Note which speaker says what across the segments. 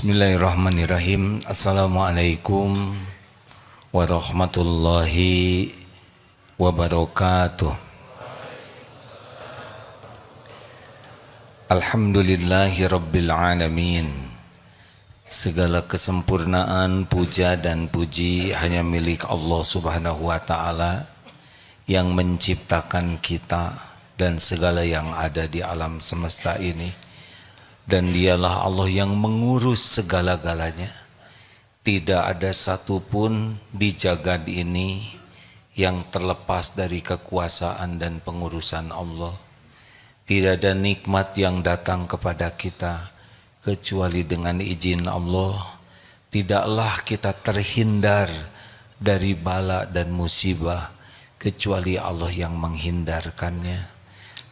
Speaker 1: Bismillahirrahmanirrahim. Assalamualaikum warahmatullahi wabarakatuh. Alhamdulillahi rabbil alamin. Segala kesempurnaan, puja dan puji hanya milik Allah subhanahu wa ta'ala yang menciptakan kita dan segala yang ada di alam semesta ini. Dan dialah Allah yang mengurus segala-galanya. Tidak ada satupun di jagat ini yang terlepas dari kekuasaan dan pengurusan Allah. Tidak ada nikmat yang datang kepada kita kecuali dengan izin Allah. Tidaklah kita terhindar dari bala dan musibah kecuali Allah yang menghindarkannya.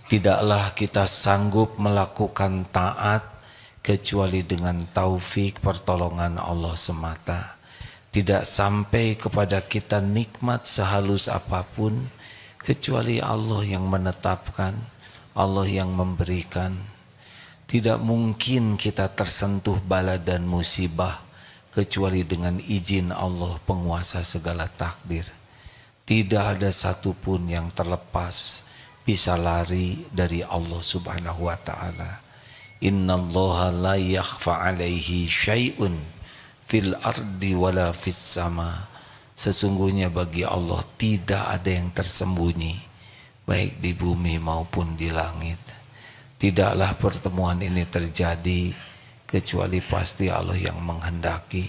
Speaker 1: Tidaklah kita sanggup melakukan taat kecuali dengan taufik pertolongan Allah semata. Tidak sampai kepada kita nikmat sehalus apapun kecuali Allah yang menetapkan, Allah yang memberikan. Tidak mungkin kita tersentuh bala dan musibah kecuali dengan izin Allah penguasa segala takdir. Tidak ada satupun yang terlepas bisa lari dari Allah subhanahu wa ta'ala. Innallaha la yakhfa alaihi syai'un fil ardi wala fis sama. Sesungguhnya bagi Allah tidak ada yang tersembunyi baik di bumi maupun di langit. Tidaklah pertemuan ini terjadi kecuali pasti Allah yang menghendaki.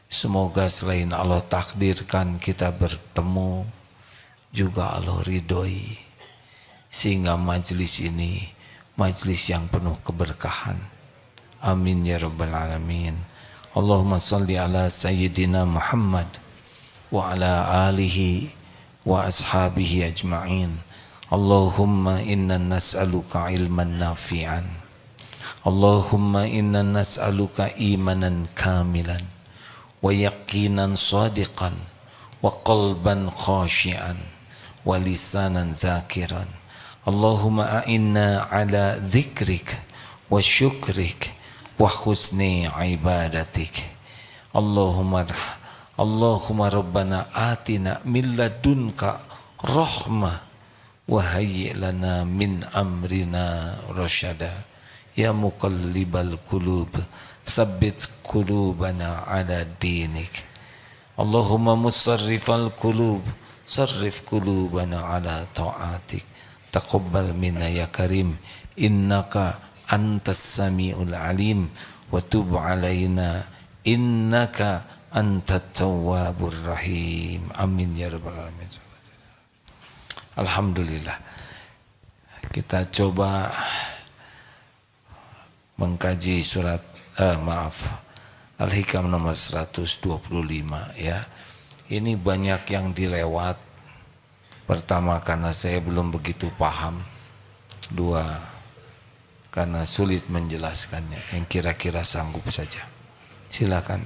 Speaker 1: Semoga selain Allah takdirkan kita bertemu, juga Allah ridhoi, sehingga majlis ini majlis yang penuh keberkahan. Amin ya rabbal alamin. Allahumma salli ala sayyidina Muhammad wa ala alihi wa ashabihi ajma'in. Allahumma inna nas'aluka ilman nafi'an. Allahumma inna nas'aluka imanan kamilan wa yaqinan sadiqan wa qalban khashi'an wa lisanan zakiran. Allahumma a'inna ala dzikrik wa syukrik wa husni ibadatik. Allahumma rabbana atina min ladunka rahmah wa hayyi' lana min amrina rasyada. Ya muqallibal qulub tsabbit qulubana ala dinik. Allahumma musarrifal qulub sarrif qulubana ala ta'atik. Taqabbal minna ya karim, innaka antas sami'ul alim, wa tub alaina innaka antat tawwabur rahim. Amin ya rabbal alamin. Alhamdulillah. Kita coba mengkaji surat Al-Hikam nomor 125 ya. Ini banyak yang dilewat. Pertama, karena saya belum begitu paham. Dua, karena sulit menjelaskannya. Yang kira-kira sanggup saja. Silakan.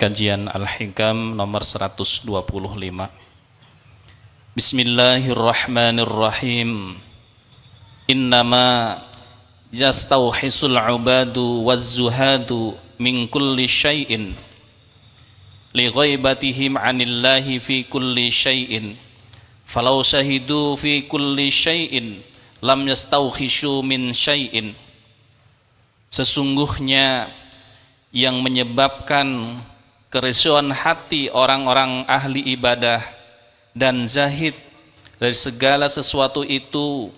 Speaker 2: Kajian Al-Hikam nomor 125. Bismillahirrahmanirrahim. Innama yastauhisul ubadu waz-zuhadu min kulli syai'in li ghaibatihim 'anillahi fi kulli syai'in falau syahidu fi kulli syai'in lam yastauhishu min syai'in. Sesungguhnya yang menyebabkan keresuhan hati orang-orang ahli ibadah dan zahid dari segala sesuatu itu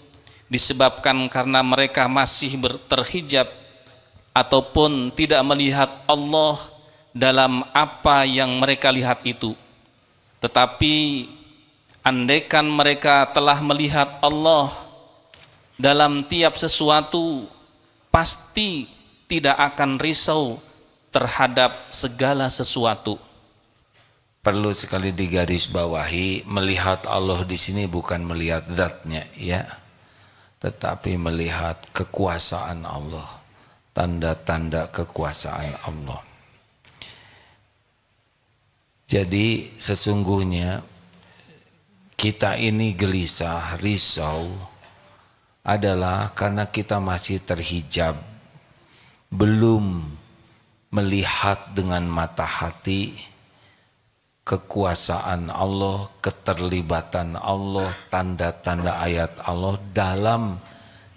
Speaker 2: disebabkan karena mereka masih terhijab ataupun tidak melihat Allah dalam apa yang mereka lihat itu. Tetapi andaikan mereka telah melihat Allah dalam tiap sesuatu, pasti tidak akan risau terhadap segala sesuatu.
Speaker 1: Perlu sekali digarisbawahi, melihat Allah di sini bukan melihat zatnya ya, tetapi melihat kekuasaan Allah, tanda-tanda kekuasaan Allah. Jadi sesungguhnya kita ini gelisah, risau adalah karena kita masih terhijab belum melihat dengan mata hati kekuasaan Allah, keterlibatan Allah, tanda-tanda ayat Allah dalam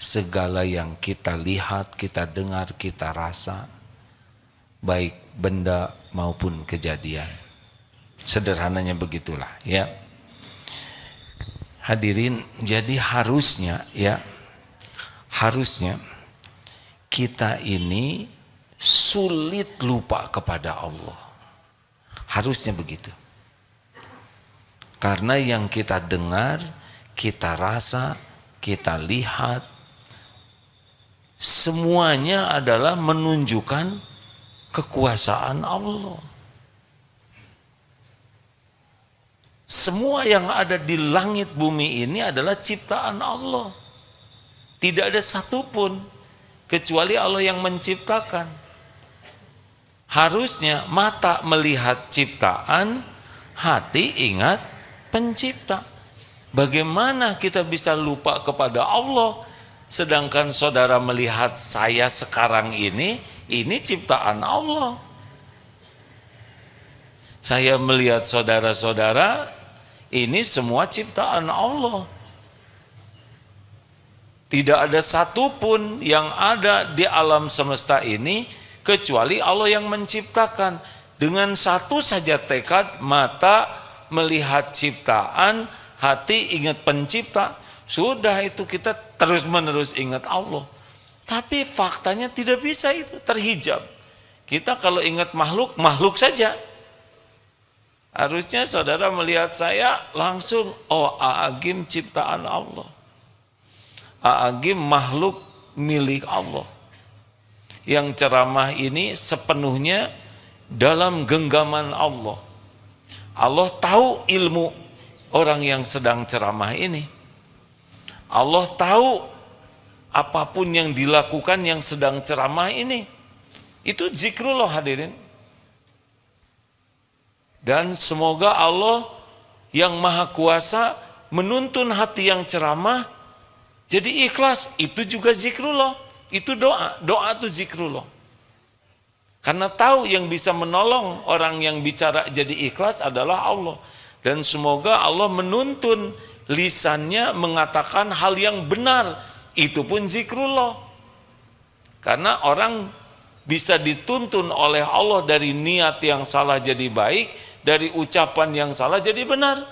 Speaker 1: segala yang kita lihat, kita dengar, kita rasa, baik benda maupun kejadian. Sederhananya begitulah ya. Hadirin, jadi harusnya kita ini sulit lupa kepada Allah. Harusnya begitu. Karena yang kita dengar, kita rasa, kita lihat, semuanya adalah menunjukkan kekuasaan Allah. Semua yang ada di langit bumi ini adalah ciptaan Allah. Tidak ada satupun kecuali Allah yang menciptakan. Harusnya mata melihat ciptaan, hati ingat pencipta. Bagaimana kita bisa lupa kepada Allah, sedangkan saudara melihat saya sekarang ini ciptaan Allah. Saya melihat saudara-saudara, ini semua ciptaan Allah. Tidak ada satupun yang ada di alam semesta ini kecuali Allah yang menciptakan. Dengan satu saja tekad, mata melihat ciptaan, hati ingat pencipta, sudah itu kita terus-menerus ingat Allah. Tapi faktanya tidak bisa itu, terhijab. Kita kalau ingat makhluk, makhluk saja. Harusnya saudara melihat saya langsung, oh A'agim ciptaan Allah. A'agim makhluk milik Allah. Yang ceramah ini sepenuhnya dalam genggaman Allah. Allah tahu ilmu orang yang sedang ceramah ini. Allah tahu apapun yang dilakukan yang sedang ceramah ini. Itu zikrullah hadirin. Dan semoga Allah yang maha kuasa menuntun hati yang ceramah jadi ikhlas. Itu juga zikrullah. Itu doa. Doa itu zikrullah. Karena tahu yang bisa menolong orang yang bicara jadi ikhlas adalah Allah. Dan semoga Allah menuntun lisannya mengatakan hal yang benar. Itu pun zikrullah. Karena orang bisa dituntun oleh Allah dari niat yang salah jadi baik, dari ucapan yang salah jadi benar.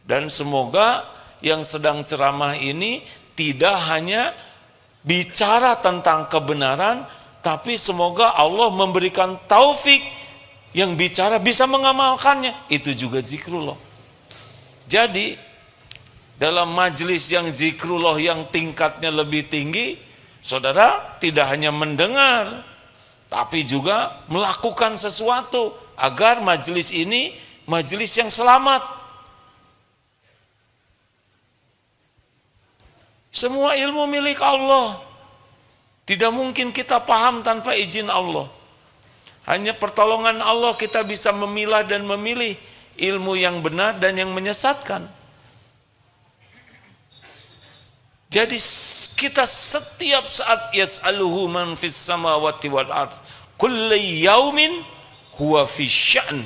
Speaker 1: Dan semoga yang sedang ceramah ini tidak hanya bicara tentang kebenaran, tapi semoga Allah memberikan taufik yang bicara bisa mengamalkannya. Itu juga zikrullah. Jadi dalam majelis yang zikrullah yang tingkatnya lebih tinggi, saudara tidak hanya mendengar, tapi juga melakukan sesuatu agar majelis ini majelis yang selamat. Semua ilmu milik Allah. Tidak mungkin kita paham tanpa izin Allah. Hanya pertolongan Allah kita bisa memilah dan memilih ilmu yang benar dan yang menyesatkan. Jadi kita setiap saat yas'aluhu man fis samawati wal ard kulli yaumin huwa fi sya'n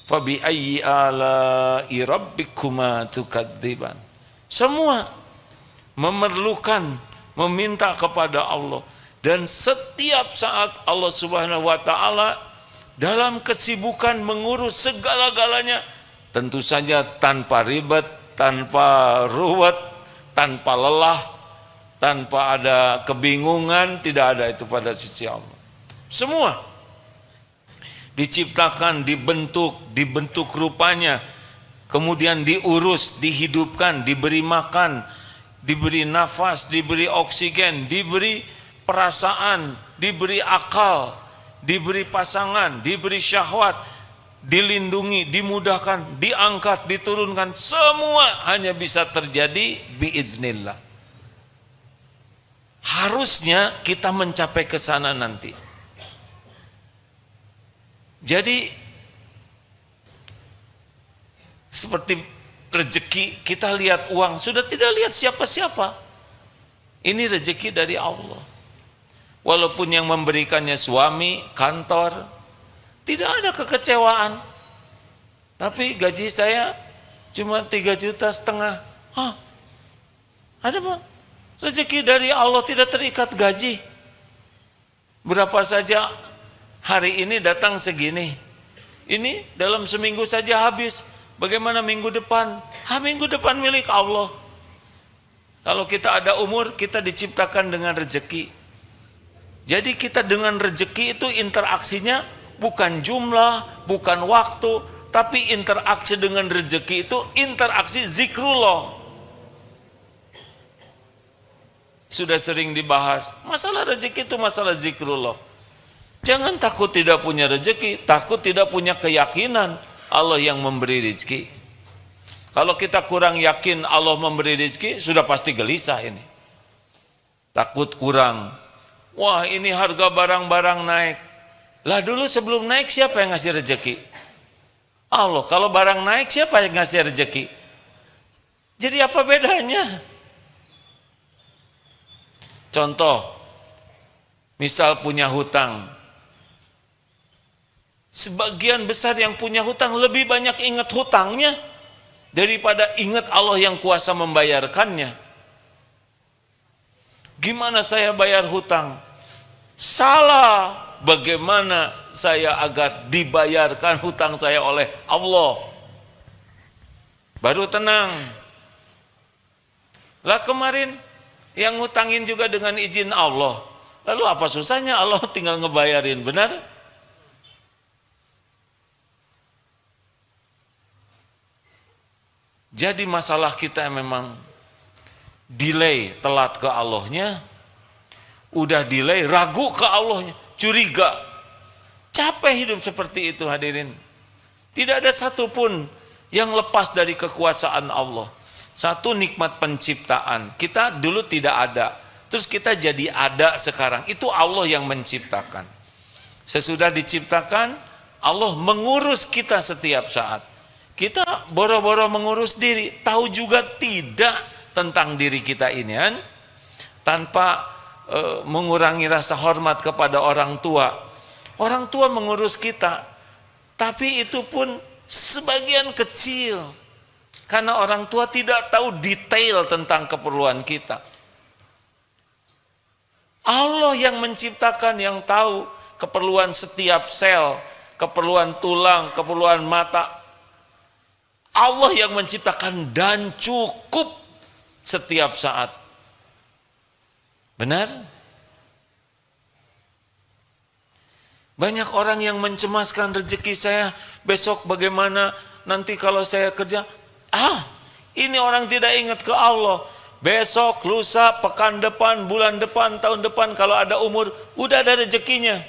Speaker 1: fa bi ayyi ala'i rabbikuma tukadziban. Semua memerlukan meminta kepada Allah, dan setiap saat Allah Subhanahu wa taala dalam kesibukan mengurus segala-galanya, tentu saja tanpa ribet, tanpa ruwet, tanpa lelah, tanpa ada kebingungan, tidak ada itu pada sisi Allah. Semua diciptakan, dibentuk rupanya, kemudian diurus, dihidupkan, diberi makan, diberi nafas, diberi oksigen, diberi perasaan, diberi akal, diberi pasangan, diberi syahwat, dilindungi, dimudahkan, diangkat, diturunkan, semua hanya bisa terjadi biiznillah. Harusnya kita mencapai ke sana nanti. Jadi seperti rezeki, kita lihat uang, sudah tidak lihat siapa-siapa. Ini rezeki dari Allah. Walaupun yang memberikannya suami, kantor, tidak ada kekecewaan. Tapi gaji saya cuma 3,5 juta. Hah? Ada Pak? Rezeki dari Allah, tidak terikat gaji. Berapa saja hari ini datang segini. Ini dalam seminggu saja habis. Bagaimana minggu depan? Minggu depan milik Allah. Kalau kita ada umur, kita diciptakan dengan rezeki. Jadi kita dengan rezeki itu interaksinya bukan jumlah, bukan waktu, tapi interaksi dengan rezeki itu interaksi zikrullah. Sudah sering dibahas, masalah rezeki itu masalah zikrullah. Jangan takut tidak punya rezeki, takut tidak punya keyakinan Allah yang memberi rezeki. Kalau kita kurang yakin Allah memberi rezeki, sudah pasti gelisah ini. Takut kurang. Wah, ini harga barang-barang naik. Lah dulu sebelum naik siapa yang ngasih rezeki? Allah. Kalau barang naik siapa yang ngasih rezeki? Jadi apa bedanya? Contoh, misal punya hutang. Sebagian besar yang punya hutang lebih banyak ingat hutangnya daripada ingat Allah yang kuasa membayarkannya. Gimana saya bayar hutang? Salah. Bagaimana saya agar dibayarkan hutang saya oleh Allah? Baru tenang. Lah kemarin yang ngutangin juga dengan izin Allah. Lalu apa susahnya Allah tinggal ngebayarin, benar? Jadi masalah kita memang delay, telat ke Allahnya, udah delay, ragu ke Allahnya, curiga, capek hidup seperti itu hadirin. Tidak ada satupun yang lepas dari kekuasaan Allah. Satu, nikmat penciptaan, kita dulu tidak ada, terus kita jadi ada sekarang, itu Allah yang menciptakan. Sesudah diciptakan, Allah mengurus kita setiap saat. Kita boro-boro mengurus diri, tahu juga tidak tentang diri kita ini kan, tanpa mengurangi rasa hormat kepada orang tua. Orang tua mengurus kita, tapi itu pun sebagian kecil, karena orang tua tidak tahu detail tentang keperluan kita. Allah yang menciptakan, yang tahu keperluan setiap sel, keperluan tulang, keperluan mata. Allah yang menciptakan dan cukup setiap saat. Benar? Banyak orang yang mencemaskan rezeki saya, besok bagaimana, nanti kalau saya kerja. Ini orang tidak ingat ke Allah. Besok, lusa, pekan depan, bulan depan, tahun depan, kalau ada umur, udah ada rezekinya.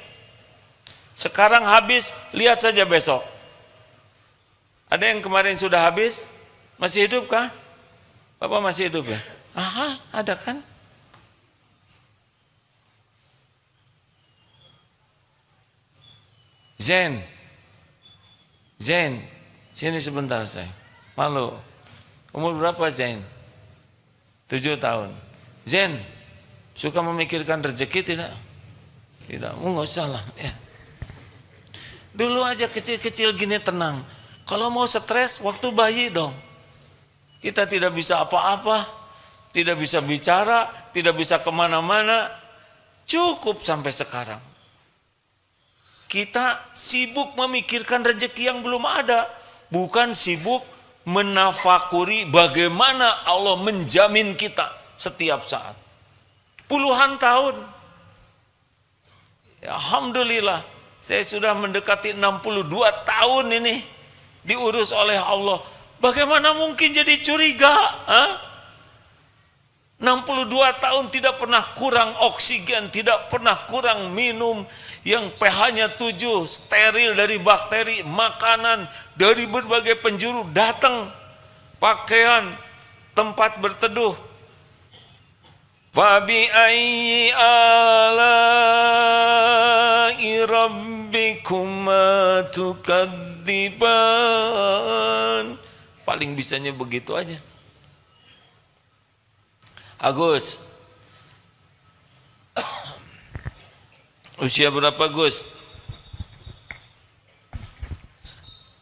Speaker 1: Sekarang habis, lihat saja besok. Ada yang kemarin sudah habis, masih hidup kah? Bapak masih hidup ya? Ada kan? Zain, sini sebentar saya. Malu. Umur berapa Zain? 7 tahun. Zain, suka memikirkan rezeki tidak? Tidak, enggak usah lah. Ya. Dulu aja kecil-kecil gini tenang. Kalau mau stres, waktu bayi dong. Kita tidak bisa apa-apa, tidak bisa bicara, tidak bisa kemana-mana. Cukup sampai sekarang. Kita sibuk memikirkan rezeki yang belum ada, bukan sibuk menafakuri bagaimana Allah menjamin kita setiap saat. Puluhan tahun. Ya, alhamdulillah, saya sudah mendekati 62 tahun ini diurus oleh Allah. Bagaimana mungkin jadi curiga? 62 tahun tidak pernah kurang oksigen, tidak pernah kurang minum, yang pH-nya 7, steril dari bakteri, makanan dari berbagai penjuru datang, pakaian, tempat berteduh. Fabi ayyi ala'i rabbikuma tukadziban. Paling bisanya begitu aja. Agus, Usia berapa Gus?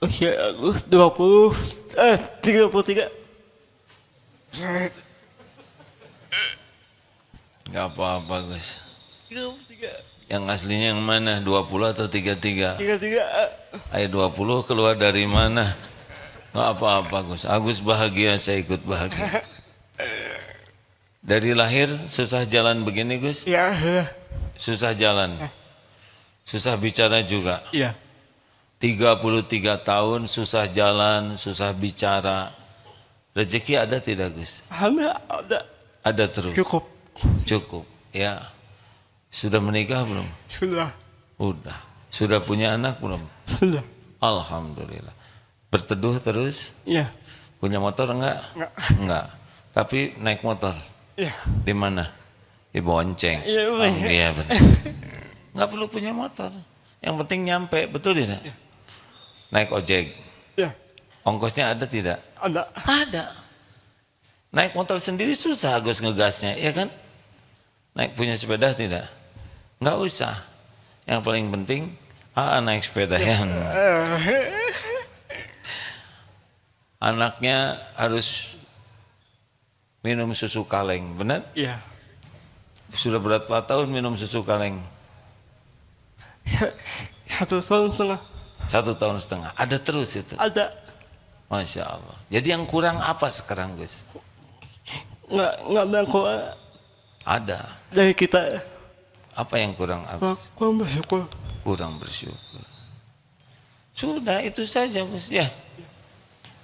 Speaker 3: Usia Agus 33.
Speaker 1: Gak apa-apa Gus.
Speaker 3: 33.
Speaker 1: Yang aslinya yang mana? 20 atau 33?
Speaker 3: 33.
Speaker 1: Ayo 20 keluar dari mana? Gak apa-apa Gus. Agus bahagia, saya ikut bahagia. Dari lahir susah jalan begini Gus?
Speaker 3: Ya.
Speaker 1: Susah jalan. Susah bicara juga.
Speaker 3: Ya.
Speaker 1: 33 tahun susah jalan, susah bicara. Rezeki ada tidak Gus?
Speaker 3: Alhamdulillah ada.
Speaker 1: Ada terus.
Speaker 3: Cukup.
Speaker 1: Cukup. Ya. Sudah menikah belum?
Speaker 3: Sudah.
Speaker 1: Udah. Sudah punya anak belum?
Speaker 3: Sudah.
Speaker 1: Alhamdulillah. Berteduh terus?
Speaker 3: Ya.
Speaker 1: Punya motor enggak?
Speaker 3: Enggak.
Speaker 1: Enggak. Tapi naik motor.
Speaker 3: Ya.
Speaker 1: Di mana? Di Bonceng.
Speaker 3: Iya,
Speaker 1: Oh,
Speaker 3: Pak.
Speaker 1: iya benar. Enggak perlu punya motor. Yang penting nyampe, betul tidak?
Speaker 3: Ya.
Speaker 1: Naik ojek.
Speaker 3: Ya.
Speaker 1: Ongkosnya ada tidak?
Speaker 3: Ada.
Speaker 1: Ada. Naik motor sendiri susah Gus ngegasnya, ya kan? Naik punya sepeda tidak? Enggak usah. Yang paling penting naik sepeda ya. Anaknya harus minum susu kaleng, benar?
Speaker 3: Ya.
Speaker 1: Sudah berapa tahun minum susu kaleng?
Speaker 3: 1,5 tahun.
Speaker 1: 1,5 tahun. Ada terus itu.
Speaker 3: Ada.
Speaker 1: Masya Allah. Jadi yang kurang apa sekarang Gus?
Speaker 3: Nggak bangku
Speaker 1: Ada.
Speaker 3: dari kita.
Speaker 1: Apa yang kurang apa?
Speaker 3: Kurang bersyukur.
Speaker 1: Kurang bersyukur. Sudah itu saja Gus ya.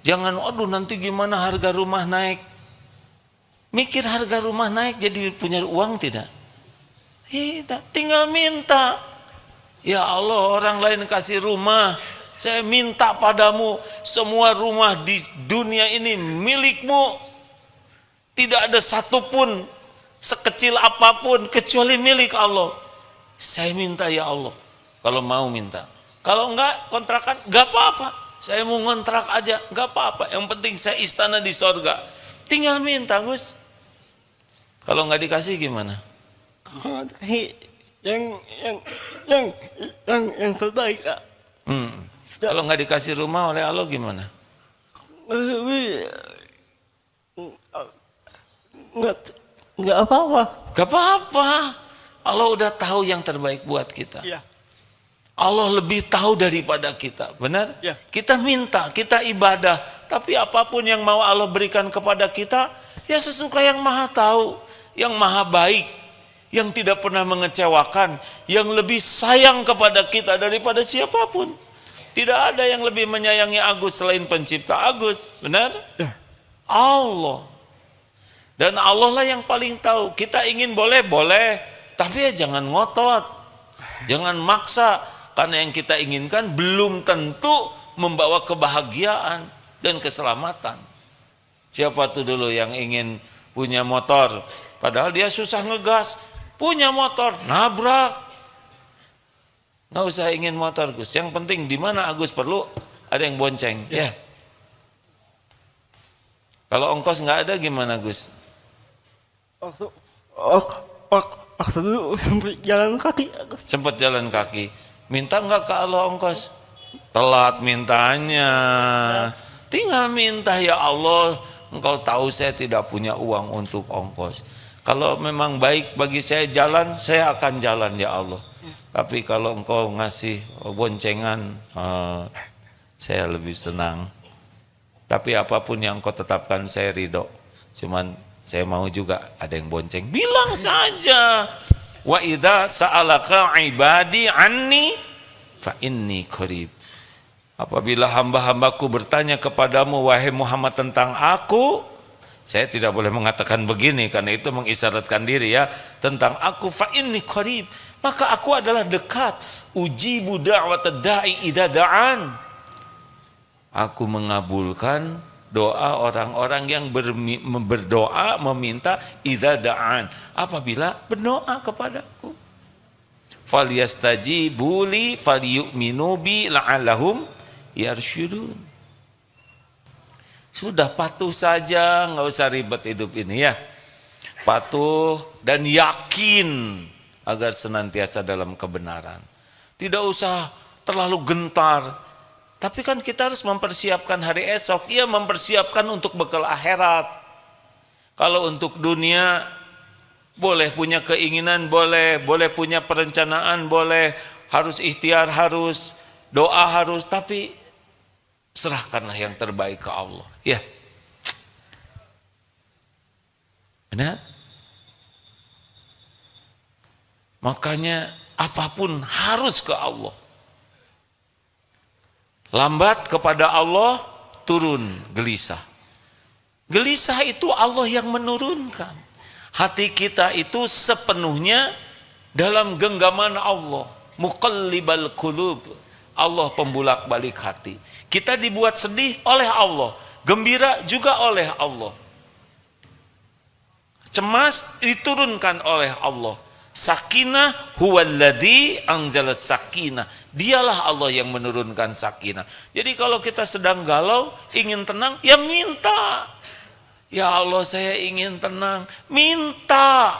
Speaker 1: Jangan aduh nanti gimana harga rumah naik. Mikir harga rumah naik jadi punya uang tidak? Tidak, tinggal minta. Ya Allah, orang lain kasih rumah, saya minta padamu semua rumah di dunia ini milikmu. Tidak ada satupun sekecil apapun kecuali milik Allah. Saya minta ya Allah, kalau mau minta. Kalau enggak kontrakan, enggak apa-apa. Saya mau ngontrak aja, enggak apa-apa. Yang penting saya istana di sorga. Tinggal minta Gus. Kalau enggak dikasih gimana?
Speaker 3: Yang terbaik, Kak.
Speaker 1: Kalau nggak dikasih rumah oleh Allah gimana?
Speaker 3: Nggak apa-apa.
Speaker 1: Gak apa-apa. Allah udah tahu yang terbaik buat kita.
Speaker 3: Ya.
Speaker 1: Allah lebih tahu daripada kita, benar?
Speaker 3: Ya.
Speaker 1: Kita minta, kita ibadah, tapi apapun yang mau Allah berikan kepada kita, ya sesuka yang maha tahu, yang maha baik, yang tidak pernah mengecewakan, yang lebih sayang kepada kita daripada siapapun. Tidak ada yang lebih menyayangi Agus selain pencipta Agus, benar?
Speaker 3: Ya.
Speaker 1: Allah. Dan Allah lah yang paling tahu. Kita ingin boleh, tapi ya jangan ngotot, jangan maksa. Karena yang kita inginkan belum tentu membawa kebahagiaan dan keselamatan. Siapa tuh dulu yang ingin punya motor, padahal dia susah ngegas, punya motor, nabrak. Nggak usah ingin motor Gus, yang penting di mana Agus perlu ada yang bonceng. Ya. Kalau ongkos nggak ada gimana Gus?
Speaker 3: Waktu dulu jalan kaki.
Speaker 1: Sempat jalan kaki. Minta nggak ke Allah ongkos? Telat mintanya. Tinggal minta, ya Allah, Engkau tahu saya tidak punya uang untuk ongkos. Kalau memang baik bagi saya jalan, saya akan jalan ya Allah. Tapi kalau Engkau ngasih boncengan, saya lebih senang. Tapi apapun yang Engkau tetapkan saya ridho. Cuman saya mau juga ada yang bonceng. Bilang saja. Wa idza sa'alaka ibadi anni fa inni qarib. Apabila hamba-hambaku bertanya kepadamu wahai Muhammad tentang aku, saya tidak boleh mengatakan begini karena itu mengisyaratkan diri ya, tentang aku fa inni qarib, maka aku adalah dekat. Ujibu da'watad da'i idza da'an. Aku mengabulkan doa orang-orang yang berdoa meminta idza da'an, apabila berdoa kepadaku. Falyastajibu li falyu'minu bi la'allahum yarsyudun. Sudah patuh saja, nggak usah ribet hidup ini ya. Patuh dan yakin agar senantiasa dalam kebenaran. Tidak usah terlalu gentar. Tapi kan kita harus mempersiapkan hari esok. Ia mempersiapkan untuk bekal akhirat. Kalau untuk dunia, boleh punya keinginan, boleh punya perencanaan, boleh, harus ikhtiar, harus doa, harus, tapi serahkanlah yang terbaik ke Allah. Ya. Benar? Makanya apapun harus ke Allah. Lambat kepada Allah, turun gelisah. Gelisah itu Allah yang menurunkan. Hati kita itu sepenuhnya dalam genggaman Allah. Muqallibal qulub. Allah pembulak-balik hati. Kita dibuat sedih oleh Allah, gembira juga oleh Allah. Cemas diturunkan oleh Allah. Sakinah huwallazi anzalas sakinah. Dialah Allah yang menurunkan sakinah. Jadi kalau kita sedang galau, ingin tenang, ya minta. Ya Allah, saya ingin tenang. Minta.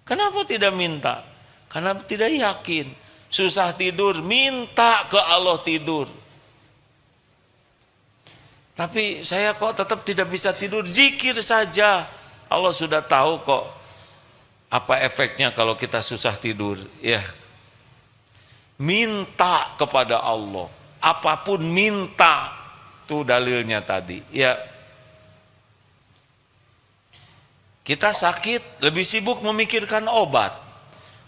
Speaker 1: Kenapa tidak minta? Karena tidak yakin. Susah tidur, minta ke Allah tidur. Tapi saya kok tetap tidak bisa tidur, zikir saja. Allah sudah tahu kok apa efeknya kalau kita susah tidur, ya. Minta kepada Allah, apapun minta. Itu dalilnya tadi, ya. Kita sakit, lebih sibuk memikirkan obat.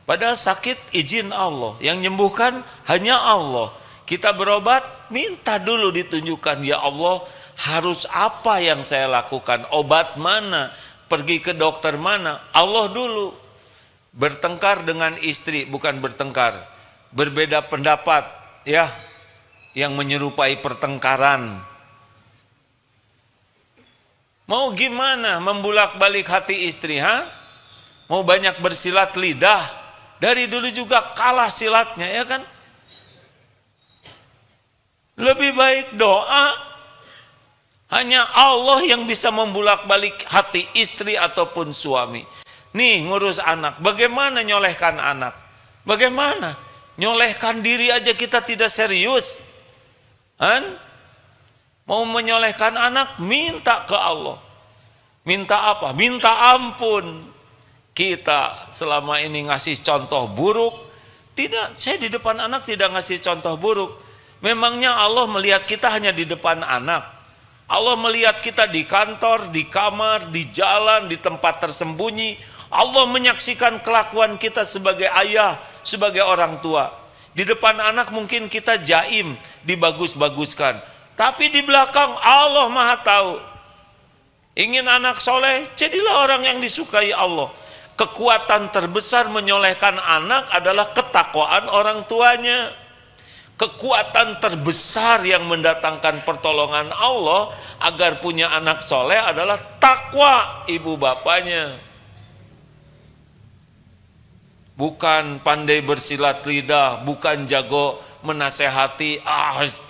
Speaker 1: Padahal sakit izin Allah, yang menyembuhkan hanya Allah. Kita berobat, minta dulu ditunjukkan, ya Allah, harus apa yang saya lakukan, obat mana, pergi ke dokter mana, Allah dulu. Bertengkar dengan istri, bukan bertengkar, berbeda pendapat, ya, yang menyerupai pertengkaran. Mau gimana membulak-balik hati istri, ha? Mau banyak bersilat lidah, dari dulu juga kalah silatnya, ya kan? Lebih baik doa. Hanya Allah yang bisa membulak-balik hati istri ataupun suami. Nih ngurus anak, bagaimana nyolehkan anak? Bagaimana? Nyolehkan diri aja kita tidak serius. Kan? Mau menyolehkan anak, minta ke Allah. Minta apa? Minta ampun. Kita selama ini ngasih contoh buruk. Tidak, saya di depan anak tidak ngasih contoh buruk. Memangnya Allah melihat kita hanya di depan anak? Allah melihat kita di kantor, di kamar, di jalan, di tempat tersembunyi. Allah menyaksikan kelakuan kita sebagai ayah, sebagai orang tua. Di depan anak mungkin kita jaim, dibagus-baguskan. Tapi di belakang Allah Maha tahu. Ingin anak soleh, jadilah orang yang disukai Allah. Kekuatan terbesar menyolehkan anak adalah ketakwaan orang tuanya. Kekuatan terbesar yang mendatangkan pertolongan Allah agar punya anak soleh adalah takwa ibu bapaknya. Bukan pandai bersilat lidah, bukan jago menasehati,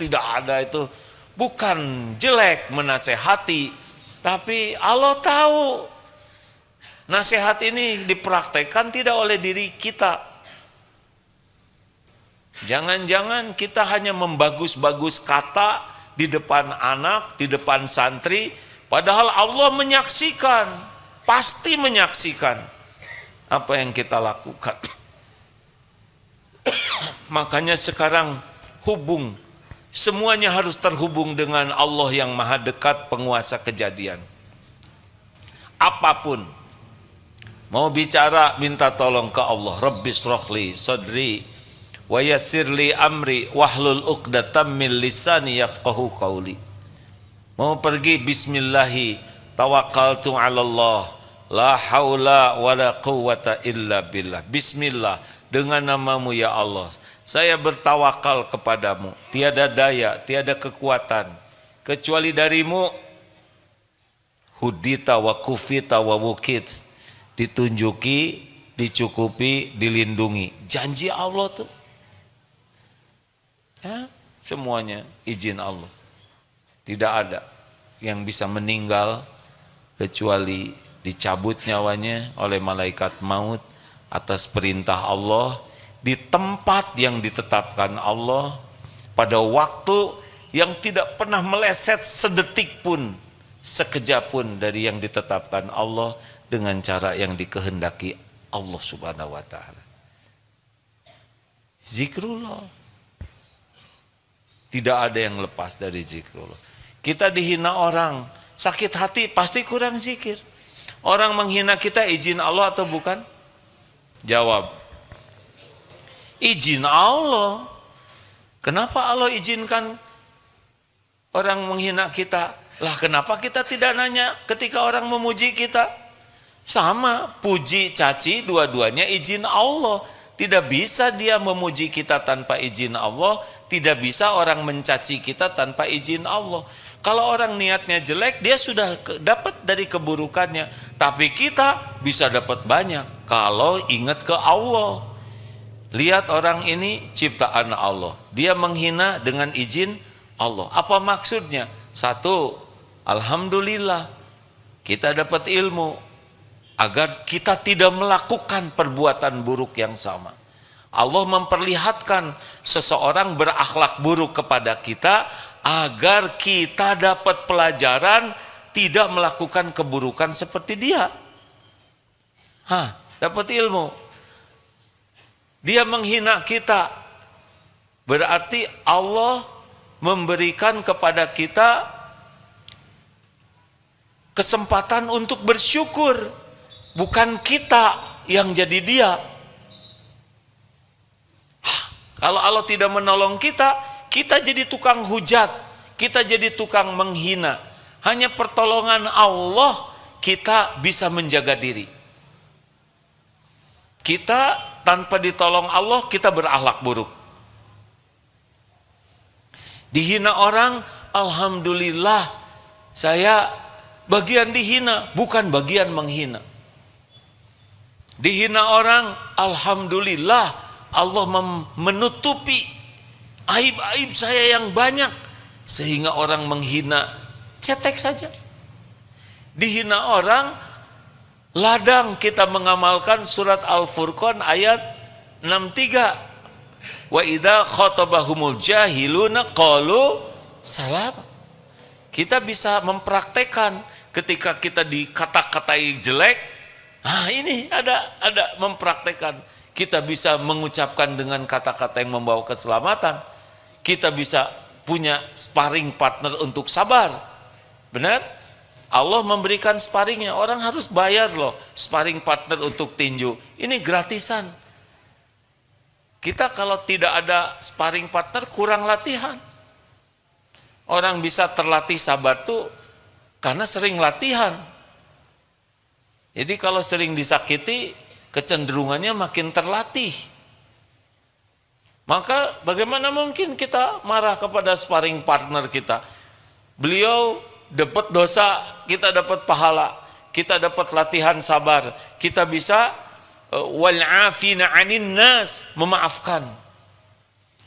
Speaker 1: tidak ada itu. Bukan jelek menasehati, tapi Allah tahu nasihat ini dipraktekkan tidak oleh diri kita. Jangan-jangan kita hanya membagus-bagus kata di depan anak, di depan santri, padahal Allah menyaksikan, pasti menyaksikan apa yang kita lakukan. Makanya sekarang semuanya harus terhubung dengan Allah yang maha dekat, penguasa kejadian. Apapun, mau bicara minta tolong ke Allah. Rabbis rohli sadri wa yassirli amri wahlul uqdatam min lisani yafqahu qawli. Mau pergi bismillahi tawakkaltu ala Allah la haula wala quwwata illa billah. Bismillah, dengan namamu ya Allah saya bertawakal kepadamu, tiada daya, tiada kekuatan kecuali darimu. Hudita wa kufita wa wukit, ditunjuki, dicukupi, dilindungi. Janji Allah tuh, ya, semuanya izin Allah. Tidak ada yang bisa meninggal kecuali dicabut nyawanya oleh malaikat maut atas perintah Allah di tempat yang ditetapkan Allah pada waktu yang tidak pernah meleset sedetik pun, sekejap pun dari yang ditetapkan Allah dengan cara yang dikehendaki Allah Subhanahu wa taala. Zikrullah. Tidak ada yang lepas dari zikrullah. Kita dihina orang, sakit hati pasti kurang zikir. Orang menghina kita izin Allah atau bukan? Jawab. Izin Allah. Kenapa Allah izinkan orang menghina kita? Lah kenapa kita tidak nanya ketika orang memuji kita? Sama, puji, caci, dua-duanya izin Allah. Tidak bisa dia memuji kita tanpa izin Allah, tidak bisa orang mencaci kita tanpa izin Allah. Kalau orang niatnya jelek, dia sudah dapat dari keburukannya. Tapi kita bisa dapat banyak kalau ingat ke Allah. Lihat orang ini ciptaan Allah. Dia menghina dengan izin Allah. Apa maksudnya? Satu, alhamdulillah kita dapat ilmu agar kita tidak melakukan perbuatan buruk yang sama. Allah memperlihatkan seseorang berakhlak buruk kepada kita agar kita dapat pelajaran tidak melakukan keburukan seperti dia. Dapat ilmu. Dia menghina kita, berarti Allah memberikan kepada kita kesempatan untuk bersyukur. Bukan kita yang jadi dia. Kalau Allah tidak menolong kita, kita jadi tukang hujat, kita jadi tukang menghina. Hanya pertolongan Allah kita bisa menjaga diri. Kita tanpa ditolong Allah, kita berakhlak buruk. Dihina orang, alhamdulillah saya bagian dihina, bukan bagian menghina. Dihina orang, alhamdulillah Allah menutupi aib-aib saya yang banyak sehingga orang menghina, cetek saja. Dihina orang, ladang kita mengamalkan surat Al-Furqan ayat 63. Wa idza khatabahumul jahiluna qalu salam. Kita bisa mempraktekkan ketika kita dikata-katai jelek. Ini ada mempraktekkan. Kita bisa mengucapkan dengan kata-kata yang membawa keselamatan. Kita bisa punya sparring partner untuk sabar. Benar? Allah memberikan sparringnya. Orang harus bayar loh sparring partner untuk tinju. Ini gratisan. Kita kalau tidak ada sparring partner kurang latihan. Orang bisa terlatih sabar tuh karena sering latihan. Jadi kalau sering disakiti, kecenderungannya makin terlatih. Maka bagaimana mungkin kita marah kepada sparring partner kita? Beliau dapat dosa, kita dapat pahala. Kita dapat latihan sabar. Kita bisa wal'afina 'anin nas, memaafkan.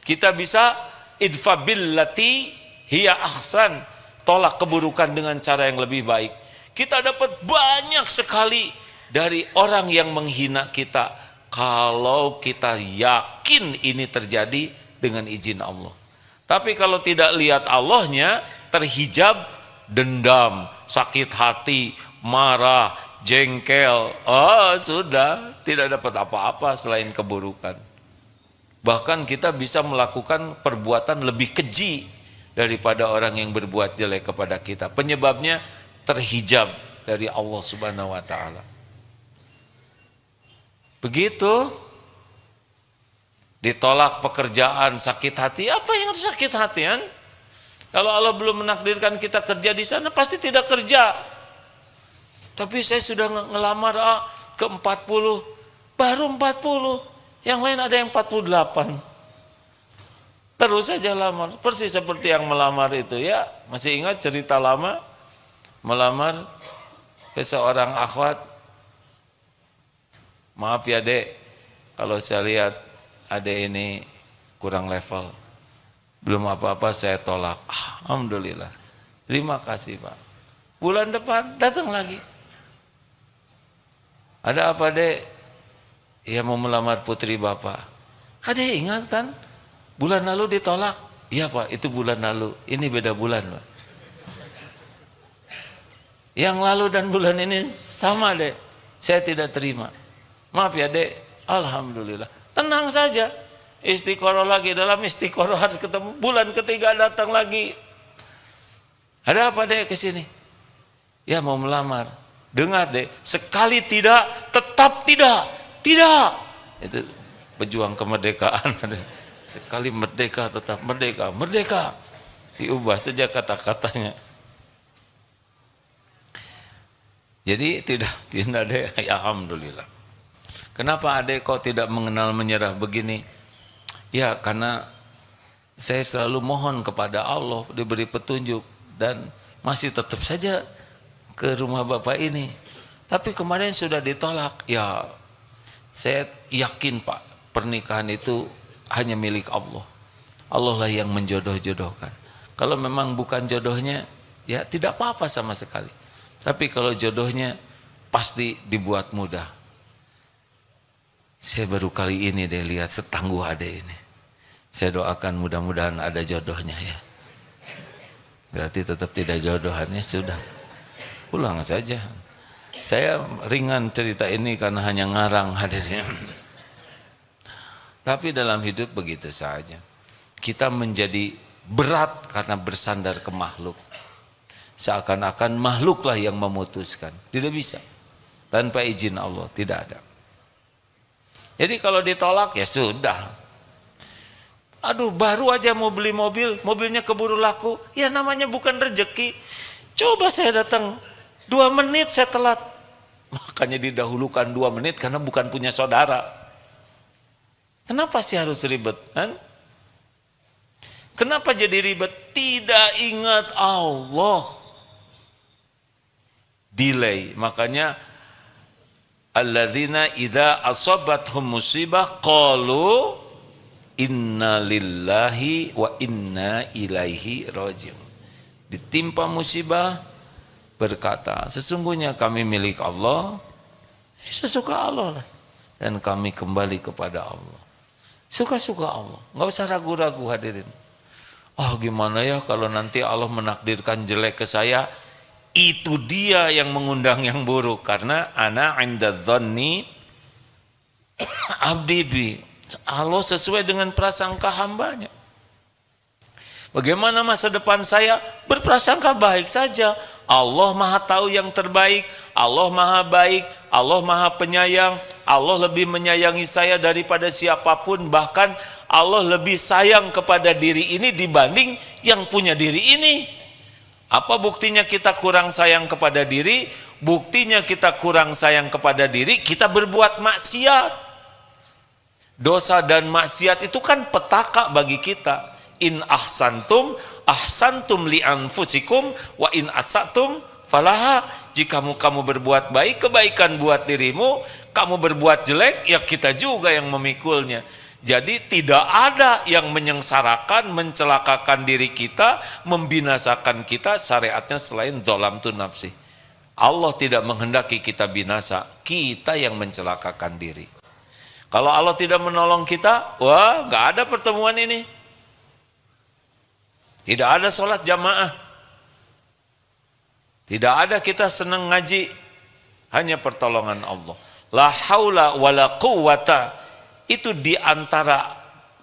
Speaker 1: Kita bisa idfa billati hiya ahsan, tolak keburukan dengan cara yang lebih baik. Kita dapat banyak sekali dari orang yang menghina kita kalau kita yakin ini terjadi dengan izin Allah. Tapi kalau tidak lihat Allahnya, terhijab dendam, sakit hati, marah, jengkel, sudah tidak dapat apa-apa selain keburukan. Bahkan kita bisa melakukan perbuatan lebih keji daripada orang yang berbuat jelek kepada kita. Penyebabnya terhijab dari Allah Subhanahu wa taala. Begitu ditolak pekerjaan, sakit hati, apa yang harus sakit hati kan? Kalau Allah belum menakdirkan kita kerja di sana, pasti tidak kerja. Tapi saya sudah ngelamar ke 40, baru 40, yang lain ada yang 48. Terus saja lamar, persis seperti yang melamar itu ya. Masih ingat cerita lama? Melamar ke seorang akhwat. Maaf ya dek, kalau saya lihat adek ini kurang level, belum apa-apa saya tolak. Alhamdulillah, terima kasih Pak. Bulan depan datang lagi. Ada apa dek? Ia mau melamar putri bapak. Adek ingat kan? Bulan lalu ditolak. Iya Pak, itu bulan lalu. Ini beda bulan Pak. Yang lalu dan bulan ini sama dek. Saya tidak terima. Maaf ya dek. Alhamdulillah. Tenang saja. Istiqoroh lagi, dalam istiqoroh harus ketemu. Bulan ketiga datang lagi. Ada apa dek kesini? Ya mau melamar. Dengar dek. Sekali tidak, tetap tidak. Tidak. Itu pejuang kemerdekaan. Sekali merdeka tetap merdeka. Merdeka. Diubah saja kata-katanya. Jadi tidak ada. Ya alhamdulillah. Kenapa adek kok tidak mengenal menyerah begini? Ya karena saya selalu mohon kepada Allah diberi petunjuk dan masih tetap saja ke rumah bapak ini. Tapi kemarin sudah ditolak. Ya saya yakin Pak, pernikahan itu hanya milik Allah. Allah lah yang menjodoh-jodohkan. Kalau memang bukan jodohnya, ya tidak apa-apa sama sekali. Tapi kalau jodohnya pasti dibuat mudah. Saya baru kali ini deh lihat setangguh adek ini. Saya doakan mudah-mudahan ada jodohnya ya. Berarti tetap tidak jodohannya sudah. Pulang saja. Saya ringan cerita ini karena hanya ngarang hadirnya. Tapi dalam hidup begitu saja. Kita menjadi berat karena bersandar ke makhluk. Seakan-akan makhluklah yang memutuskan. Tidak bisa. Tanpa izin Allah, tidak ada. Jadi kalau ditolak ya sudah. Aduh baru aja mau beli mobil, mobilnya keburu laku. Ya namanya bukan rezeki. Coba saya datang 2 menit saya telat. Makanya didahulukan 2 menit karena bukan punya saudara. Kenapa sih harus ribet? Kan? Kenapa jadi ribet? Tidak ingat Allah. Delay. Makanya alladzina idza asabathum musibah qalu inna lillahi wa inna ilaihi rajiun. Ditimpa musibah berkata, sesungguhnya kami milik Allah, sesuka Allah lah. Dan kami kembali kepada Allah. Suka-suka Allah, nggak usah ragu-ragu hadirin. Oh gimana ya kalau nanti Allah menakdirkan jelek ke saya, itu dia yang mengundang yang buruk. Karena ana inda dhanni abdi bi. Allah sesuai dengan prasangka hambanya. Bagaimana masa depan saya? Berprasangka baik saja. Allah maha tahu yang terbaik, Allah maha baik, Allah maha penyayang, Allah lebih menyayangi saya daripada siapapun, bahkan Allah lebih sayang kepada diri ini dibanding yang punya diri ini. Apa buktinya kita kurang sayang kepada diri? Buktinya kita kurang sayang kepada diri, kita berbuat maksiat. Dosa dan maksiat itu kan petaka bagi kita. In ahsantum ahsantum li anfusikum wa in asatum falaha. Jika kamu berbuat baik, kebaikan buat dirimu. Kamu berbuat jelek, ya kita juga yang memikulnya. Jadi tidak ada yang menyengsarakan, mencelakakan diri kita, membinasakan kita syariatnya selain zalam tu nafsi. Allah tidak menghendaki kita binasa, kita yang mencelakakan diri. Kalau Allah tidak menolong kita, wah nggak ada pertemuan ini. Tidak ada sholat jamaah. Tidak ada kita senang ngaji. Hanya pertolongan Allah. La haula wa la quwata. Itu diantara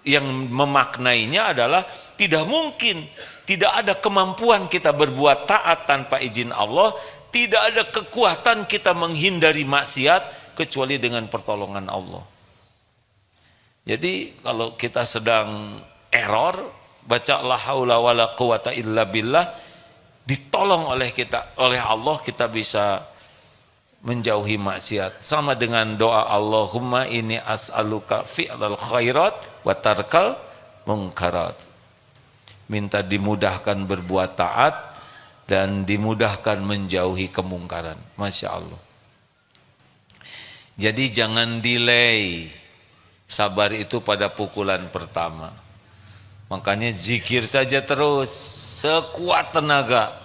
Speaker 1: yang memaknainya adalah tidak mungkin. Tidak ada kemampuan kita berbuat taat tanpa izin Allah. Tidak ada kekuatan kita menghindari maksiat kecuali dengan pertolongan Allah. Jadi kalau kita sedang error, baca la haula wala quwata illa billah, ditolong oleh kita, oleh Allah, kita bisa menjauhi maksiat. Sama dengan doa Allahumma inni as'aluka fi'lal khairat wa tarkal munkarat. Minta dimudahkan berbuat taat dan dimudahkan menjauhi kemungkaran. Masya Allah. Jadi jangan delay. Sabar itu pada pukulan pertama. Makanya zikir saja terus, sekuat tenaga.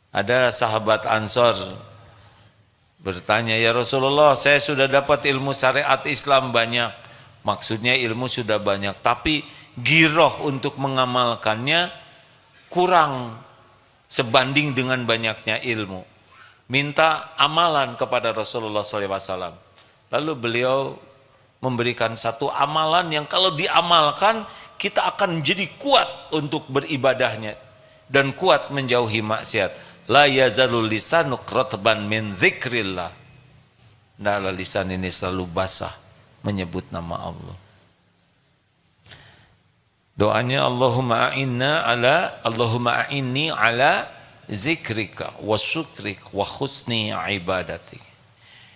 Speaker 1: Ada sahabat Ansor bertanya, ya Rasulullah, saya sudah dapat ilmu syariat Islam banyak. Maksudnya ilmu sudah banyak, tapi giroh untuk mengamalkannya kurang sebanding dengan banyaknya ilmu. Minta amalan kepada Rasulullah SAW. Lalu beliau memberikan satu amalan yang kalau diamalkan kita akan menjadi kuat untuk beribadahnya dan kuat menjauhi maksiat. La yazalul lisanuk ratban min dzikrillah. Nah, lisan ini selalu basah menyebut nama Allah. Doanya Allahumma a'inni ala zikrika wa syukrika wa husni ibadati.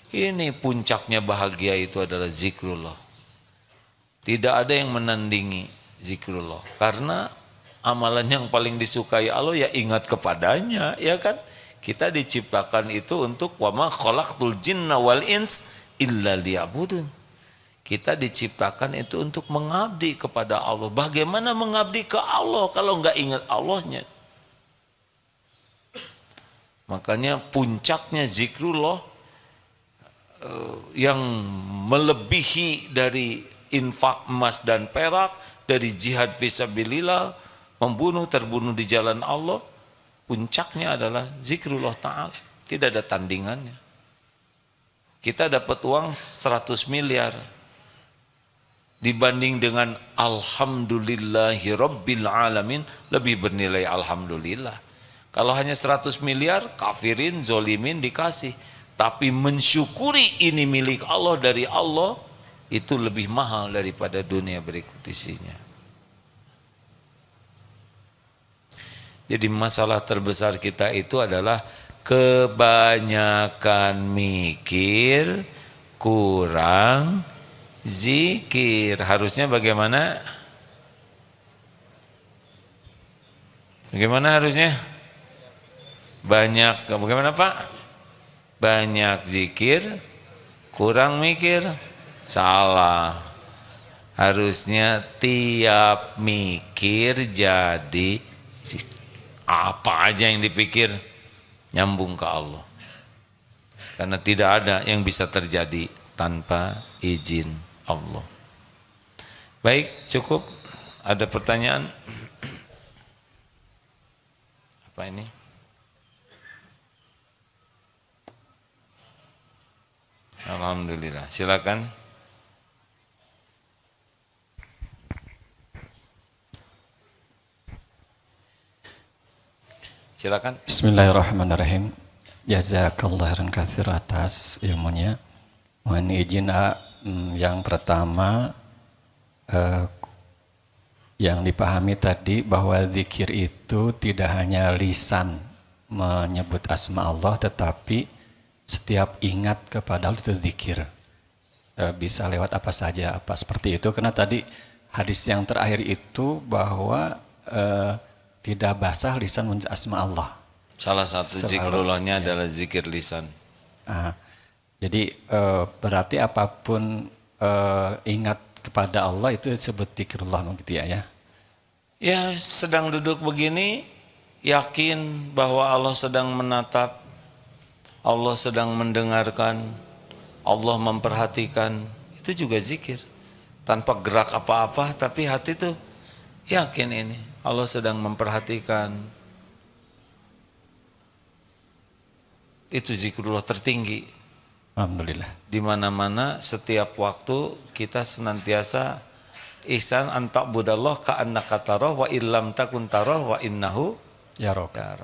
Speaker 1: Ini puncaknya bahagia itu adalah zikrullah. Tidak ada yang menandingi zikrullah, karena amalan yang paling disukai Allah ya ingat kepadanya, ya kan? Kita diciptakan itu untuk wa ma khalaqtul jinna wal ins illa liya'budun. Kita diciptakan itu untuk mengabdi kepada Allah. Bagaimana mengabdi ke Allah kalau enggak ingat Allahnya? Makanya puncaknya zikrullah yang melebihi dari infak emas dan perak, dari jihad fisabilillah, membunuh terbunuh di jalan Allah, puncaknya adalah zikrullah ta'ala. Tidak ada tandingannya. Kita dapat uang 100 miliar dibanding dengan alhamdulillahi rabbil alamin, lebih bernilai alhamdulillah. Kalau hanya 100 miliar, kafirin, zolimin dikasih. Tapi mensyukuri ini milik Allah dari Allah, itu lebih mahal daripada dunia berikut isinya. Jadi masalah terbesar kita itu adalah kebanyakan mikir, kurang zikir. Harusnya bagaimana? Bagaimana harusnya? Banyak, bagaimana Pak? Banyak zikir, kurang mikir. Salah. Harusnya tiap mikir jadi apa aja yang dipikir nyambung ke Allah. Karena tidak ada yang bisa terjadi tanpa izin Allah. Baik, cukup. Ada pertanyaan? Apa ini? Alhamdulillah. Silakan. Silakan.
Speaker 4: Bismillahirrahmanirrahim. Jazakallah khairan katsir atas ilmunya. Mohon izin yang pertama yang dipahami tadi bahwa zikir itu tidak hanya lisan menyebut asma Allah, tetapi setiap ingat kepada Allah itu zikir. Bisa lewat apa saja, apa seperti itu. Karena tadi hadis yang terakhir itu bahwa tidak basah lisan menyebut asma Allah.
Speaker 1: Salah satu zikrullahnya adalah zikir lisan.
Speaker 4: Jadi berarti apapun ingat kepada Allah itu disebut zikrullah begitu ya?
Speaker 1: Ya, sedang duduk begini, yakin bahwa Allah sedang menatap, Allah sedang mendengarkan, Allah memperhatikan, itu juga zikir. Tanpa gerak apa-apa, tapi hati tuh yakin ini, Allah sedang memperhatikan. Itu zikrullah tertinggi.
Speaker 4: Alhamdulillah.
Speaker 1: Di mana-mana setiap waktu kita senantiasa ihsan anta'budallah ka'annaka tarah wa illam takun tarah wa innahu
Speaker 4: Yaraka.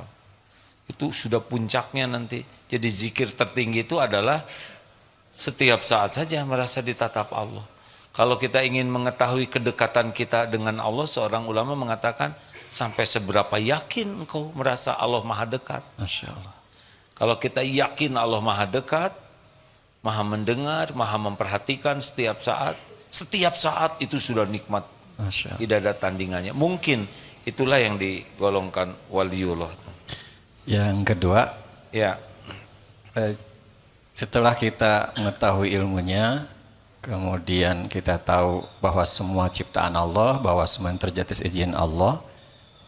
Speaker 1: Itu sudah puncaknya nanti. Jadi zikir tertinggi itu adalah setiap saat saja merasa ditatap Allah. Kalau kita ingin mengetahui kedekatan kita dengan Allah, seorang ulama mengatakan sampai seberapa yakin engkau merasa Allah maha dekat.
Speaker 4: Masya Allah.
Speaker 1: Kalau kita yakin Allah maha dekat, maha mendengar, maha memperhatikan setiap saat itu sudah nikmat.
Speaker 4: Masya Allah.
Speaker 1: Tidak ada tandingannya. Mungkin itulah yang digolongkan waliullah.
Speaker 4: Yang kedua,
Speaker 1: Ya,
Speaker 4: setelah kita mengetahui ilmunya, kemudian kita tahu bahwa semua ciptaan Allah, bahwa semua yang terjadi izin Allah,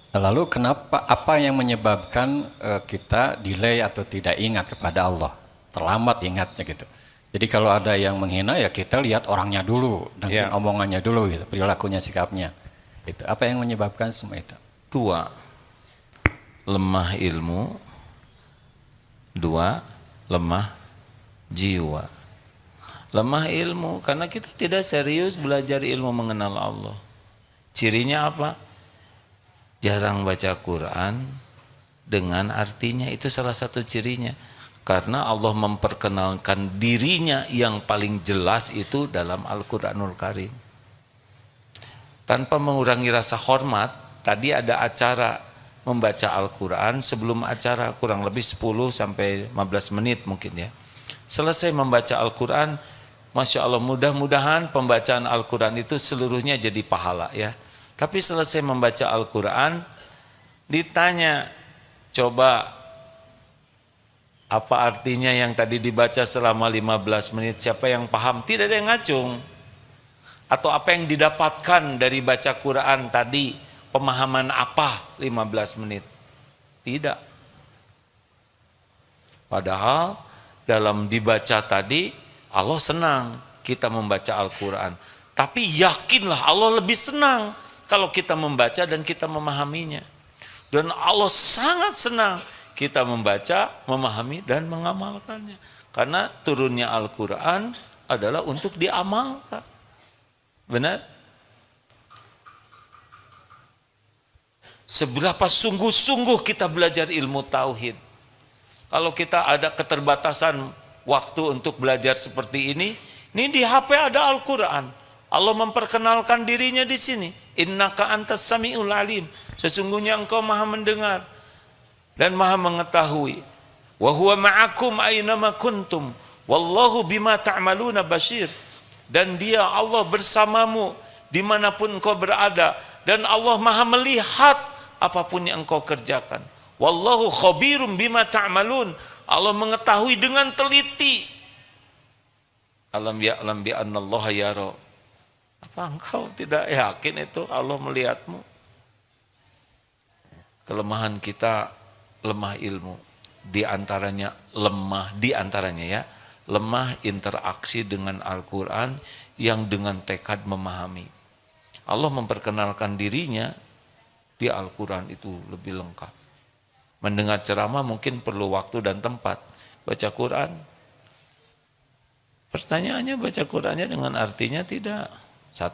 Speaker 4: lalu kenapa, apa yang menyebabkan kita delay atau tidak ingat kepada Allah? terlambat ingatnya gitu. Jadi kalau ada yang menghina ya kita lihat orangnya dulu, dan omongannya dulu gitu, perilakunya, sikapnya. Itu apa yang menyebabkan semua itu?
Speaker 1: 2, lemah ilmu. 2, lemah jiwa. Lemah ilmu karena kita tidak serius belajar ilmu mengenal Allah. Cirinya apa? Jarang baca Quran dengan artinya, itu salah satu cirinya. Karena Allah memperkenalkan dirinya yang paling jelas itu dalam Al-Quranul Karim. Tanpa mengurangi rasa hormat, tadi ada acara membaca Al-Quran. Sebelum acara kurang lebih 10 sampai 15 menit mungkin ya. Selesai membaca Al-Quran, Masya Allah, mudah-mudahan pembacaan Al-Quran itu seluruhnya jadi pahala ya. Tapi selesai membaca Al-Quran, ditanya, coba apa artinya yang tadi dibaca selama 15 menit, siapa yang paham? Tidak ada yang ngacung. Atau apa yang didapatkan dari baca Quran tadi, pemahaman apa 15 menit? Tidak. Padahal dalam dibaca tadi, Allah senang kita membaca Al-Quran. Tapi yakinlah Allah lebih senang kalau kita membaca dan kita memahaminya. Dan Allah sangat senang kita membaca, memahami, dan mengamalkannya. Karena turunnya Al-Quran adalah untuk diamalkan. Benar? Seberapa sungguh-sungguh kita belajar ilmu tauhid. Kalau kita ada keterbatasan waktu untuk belajar seperti ini di HP ada Al-Quran. Allah memperkenalkan dirinya di sini. Innaka antas sami'ul alim. Sesungguhnya engkau maha mendengar dan maha mengetahui. Wa huwa ma'akum aynama kuntum. Wallahu bima ta'maluna basyir. Dan dia Allah bersamamu dimanapun engkau berada. Dan Allah maha melihat apapun yang engkau kerjakan. Wallahu khabirum bima ta'malun. Allah mengetahui dengan teliti. Alam ya'lam bi annallaha yara. Apa engkau tidak yakin itu Allah melihatmu? Kelemahan kita lemah ilmu. Di antaranya ya, lemah interaksi dengan Al-Quran yang dengan tekad memahami. Allah memperkenalkan dirinya di Al-Quran itu lebih lengkap. Mendengar ceramah mungkin perlu waktu dan tempat. Baca Quran, pertanyaannya baca Qurannya dengan artinya tidak. 1.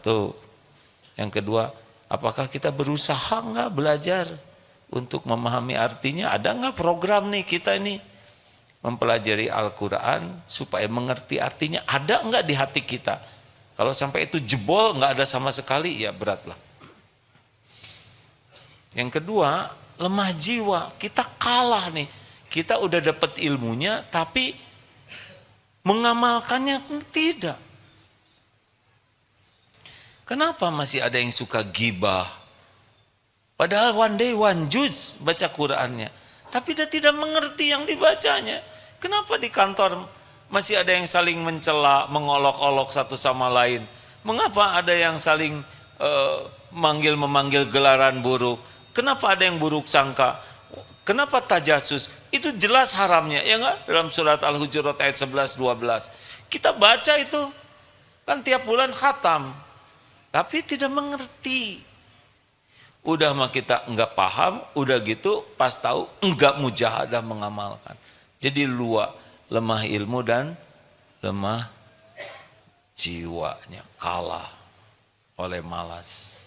Speaker 1: Yang kedua, apakah kita berusaha enggak belajar untuk memahami artinya? Ada enggak program nih kita ini mempelajari Al-Quran supaya mengerti artinya? Ada enggak di hati kita? Kalau sampai itu jebol enggak ada sama sekali, ya beratlah. Yang kedua, lemah jiwa, kita kalah nih. Kita udah dapat ilmunya tapi mengamalkannya tidak. Kenapa masih ada yang suka gibah? Padahal one day one juz baca Qurannya, tapi dia tidak mengerti yang dibacanya. Kenapa di kantor masih ada yang saling mencela, mengolok-olok satu sama lain? Mengapa ada yang saling memanggil gelaran buruk? Kenapa ada yang buruk sangka? Kenapa tajasus? Itu jelas haramnya, ya enggak? Dalam surat Al-Hujurat ayat 11-12. Kita baca itu, kan tiap bulan khatam. Tapi tidak mengerti. Udah mah kita enggak paham, udah gitu pas tahu enggak mujahadah mengamalkan. Jadi lemah ilmu dan lemah jiwanya, kalah oleh malas.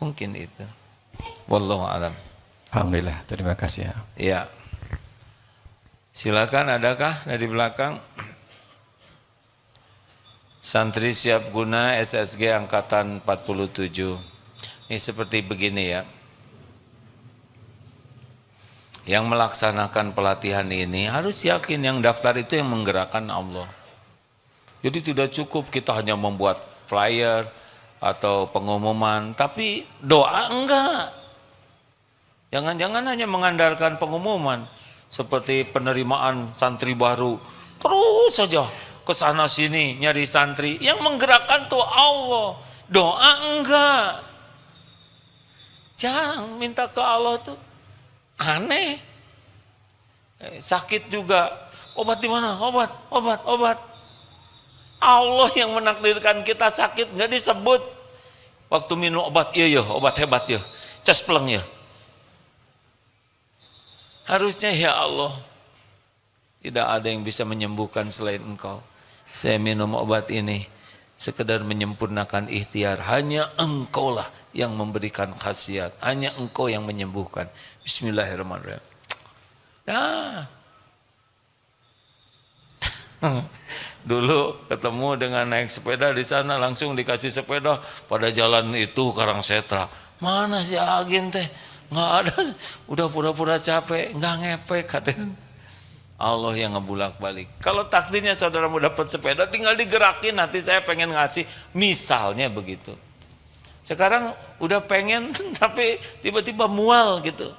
Speaker 1: Mungkin itu. Wallahu a'lam.
Speaker 4: Alhamdulillah, terima kasih ya.
Speaker 1: Ya. Silakan, adakah dari belakang? Santri siap guna SSG angkatan 47. Ini seperti begini ya. Yang melaksanakan pelatihan ini harus yakin yang daftar itu yang menggerakkan Allah. Jadi tidak cukup kita hanya membuat flyer atau pengumuman, tapi doa enggak. Jangan-jangan hanya mengandalkan pengumuman seperti penerimaan santri baru. Terus saja ke sana sini nyari santri, yang menggerakkan tuh Allah. Doa enggak. Jangan minta ke Allah tuh aneh. Sakit juga, obat di mana? Obat. Allah yang menakdirkan kita sakit nggak disebut. Waktu minum obat, iya obat hebat ya, cas pleng ya. Harusnya ya Allah, tidak ada yang bisa menyembuhkan selain Engkau. Saya minum obat ini sekedar menyempurnakan ikhtiar. Hanya Engkau lah yang memberikan khasiat. Hanya Engkau yang menyembuhkan. Bismillahirrahmanirrahim. Nah, dulu ketemu dengan naik sepeda di sana, langsung dikasih sepeda pada jalan itu Karangsetra. Mana si Agim teh? Nggak ada, udah pura-pura capek, nggak ngepek katanya. Allah yang ngebulak balik. Kalau takdirnya saudara mau dapat sepeda, tinggal digerakin. Nanti saya pengen ngasih, misalnya begitu. Sekarang udah pengen, tapi tiba-tiba mual gitu.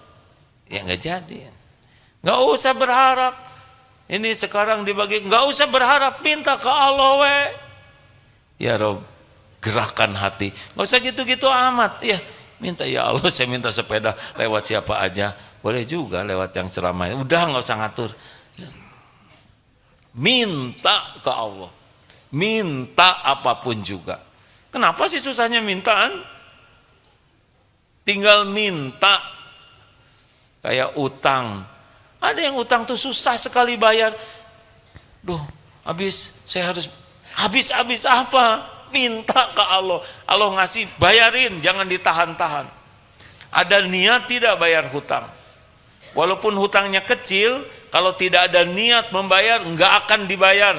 Speaker 1: Ya nggak jadi. Nggak usah berharap. Ini sekarang dibagi, nggak usah berharap, minta ke Allah we. Ya Rob, gerakan hati. Nggak usah gitu-gitu amat. Ya, minta ya Allah, saya minta sepeda lewat siapa aja. Boleh juga lewat yang ceramah. Udah nggak usah ngatur. Minta ke Allah. Minta apapun juga. Kenapa sih susahnya mintaan? Tinggal minta. Kayak utang. Ada yang utang tuh susah sekali bayar. Duh, saya harus habis apa? Minta ke Allah. Allah ngasih, bayarin, jangan ditahan-tahan. Ada niat tidak bayar hutang. Walaupun hutangnya kecil, kalau tidak ada niat membayar, enggak akan dibayar.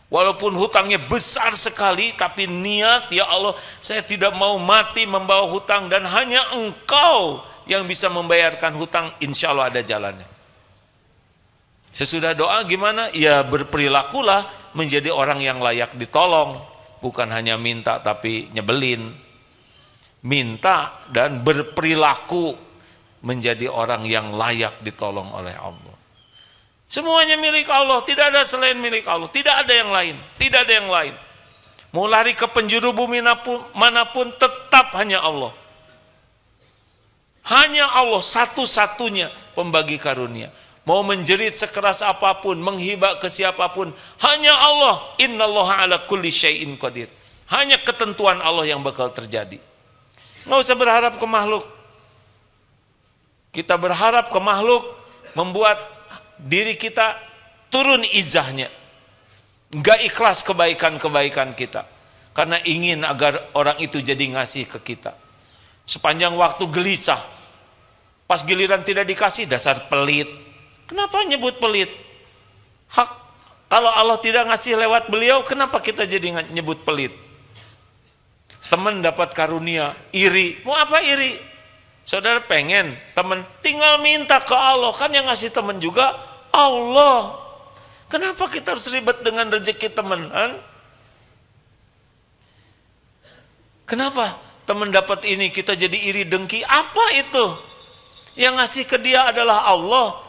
Speaker 1: Walaupun hutangnya besar sekali, tapi niat, ya Allah, saya tidak mau mati membawa hutang, dan hanya Engkau yang bisa membayarkan hutang, insya Allah ada jalannya. Sesudah doa gimana? Ya berperilakulah menjadi orang yang layak ditolong. Bukan hanya minta tapi nyebelin. Minta dan berperilaku menjadi orang yang layak ditolong oleh Allah. Semuanya milik Allah, tidak ada selain milik Allah, tidak ada yang lain, tidak ada yang lain. Mau lari ke penjuru bumi manapun tetap hanya Allah. Hanya Allah satu-satunya pembagi karunia. Mau menjerit sekeras apapun, menghibah ke siapapun, hanya Allah. Innallaha ala kulli syai'in qadir. Hanya ketentuan Allah yang bakal terjadi. Nggak usah berharap ke makhluk. Kita berharap ke makhluk membuat diri kita turun izahnya. Nggak ikhlas kebaikan-kebaikan kita. Karena ingin agar orang itu jadi ngasih ke kita. Sepanjang waktu gelisah. Pas giliran tidak dikasih, dasar pelit. Kenapa nyebut pelit? Hak, kalau Allah tidak ngasih lewat beliau, kenapa kita jadi nyebut pelit? Teman dapat karunia, iri. Mau apa iri? Saudara pengen teman, tinggal minta ke Allah. Kan yang ngasih teman juga Allah. Kenapa kita harus ribet dengan rezeki teman? Kenapa teman dapat ini kita jadi iri dengki? Apa itu? Yang ngasih ke dia adalah Allah.